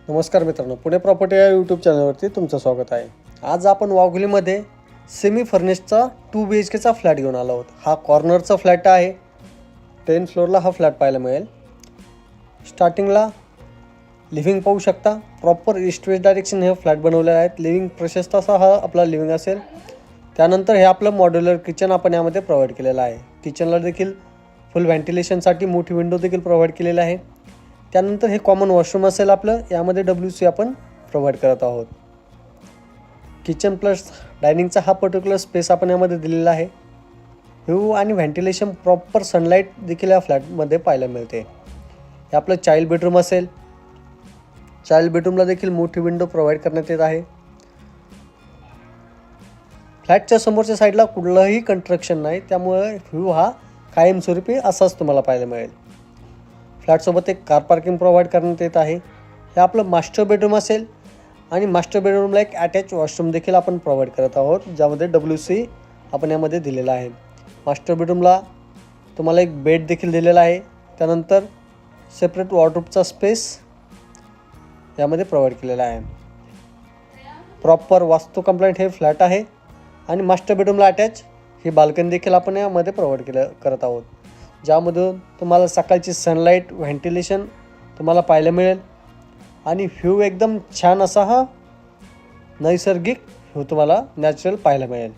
नमस्कार मित्रांनो, पुणे प्रॉपर्टी या यूट्यूब चॅनलवरती तुमचं स्वागत आहे। आज आपण वाघोलीमध्ये सेमी फर्निशचा 2 BHKचा फ्लॅट घेऊन आलो आहोत। हा कॉर्नरचा फ्लॅट आहे। 10 फ्लोअरला हा फ्लॅट पाहायला मिळेल। स्टार्टिंगला लिव्हिंग पाहू शकता। प्रॉपर ईस्ट वेस्ट डायरेक्शन हे फ्लॅट बनवलेले आहेत। लिव्हिंग प्रशस्त असा हा आपला लिव्हिंग असेल। त्यानंतर हे आपलं मॉड्युलर किचन आपण यामध्ये प्रोव्हाइड केलेलं आहे। किचनला देखील फुल व्हेंटिलेशनसाठी मोठी विंडो देखील प्रोव्हाइड केलेली आहे। त्यानंतर हे कॉमन वॉशरूम असेल आपलं, यामध्ये WC आपण प्रोव्हाइड करत आहोत। किचन प्लस डायनिंगचा हा पर्टिक्युलर स्पेस आपण यामध्ये दिलेला आहे। व्ह्यू आणि व्हेंटिलेशन प्रॉपर सनलाईट देखील या फ्लॅटमध्ये पाहायला मिळते। हे आपलं चाइल्ड बेडरूम असेल। चाइल्ड बेडरूमला देखील मोठी विंडो प्रोव्हाइड करण्यात येत आहे। फ्लॅटच्या समोरच्या साईडला कुठलंही कन्स्ट्रक्शन नाही, त्यामुळे व्ह्यू हा कायमस्वरूपी असाच तुम्हाला पाहायला मिळेल। फ्लॅटसोबत एक कार पार्किंग प्रोव्हाइड करण्यात येत आहे। हे आपलं मास्टर बेडरूम असेल आणि मास्टर बेडरूमला एक अटॅच वॉशरूम देखील आपण प्रोव्हाइड करत आहोत, ज्यामध्ये WC आपण यामध्ये दिलेला आहे। मास्टर बेडरूमला तुम्हाला एक बेड देखील दिलेला आहे। त्यानंतर सेपरेट वॉर्डरोबचा स्पेस यामध्ये प्रोव्हाइड केलेला आहे। प्रॉपर वास्तू कंप्लायंट हे फ्लॅट आहे आणि मास्टर बेडरूमला अटॅच ही बाल्कनी देखील आपण यामध्ये प्रोव्हाइड करत आहोत, ज्यामधून तुम्हाला सकाळची सनलाईट व्हेंटिलेशन तुम्हाला पाहायला मिळेल आणि व्ह्यू एकदम छान असा हा नैसर्गिक व्ह्यू तुम्हाला नॅचरल पाहायला मिळेल।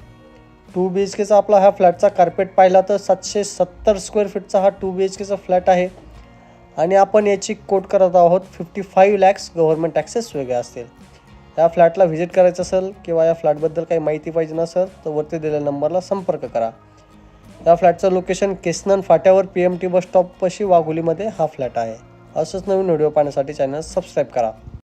2 BHKचा आपला हा फ्लॅटचा कार्पेट पाहिला तर 770 स्क्वेअर फीटचा हा 2 BHKचा फ्लॅट आहे आणि आपण याची कोट करत आहोत 55 lakhs गव्हर्नमेंट टॅक्सेस वेगळे असतील। या फ्लॅटला व्हिजिट करायचं असेल किंवा या फ्लॅटबद्दल काही माहिती पाहिजे नसेल तर वरती दिलेल्या नंबरला संपर्क करा। या फ्लॅटचं लोकेशन केसनन फाट्यावर PMT बस स्टॉपपाशी वाघोलीमध्ये हा फ्लॅट आहे। असंच नवीन व्हिडिओ पाहण्यासाठी चॅनल सबस्क्राईब करा।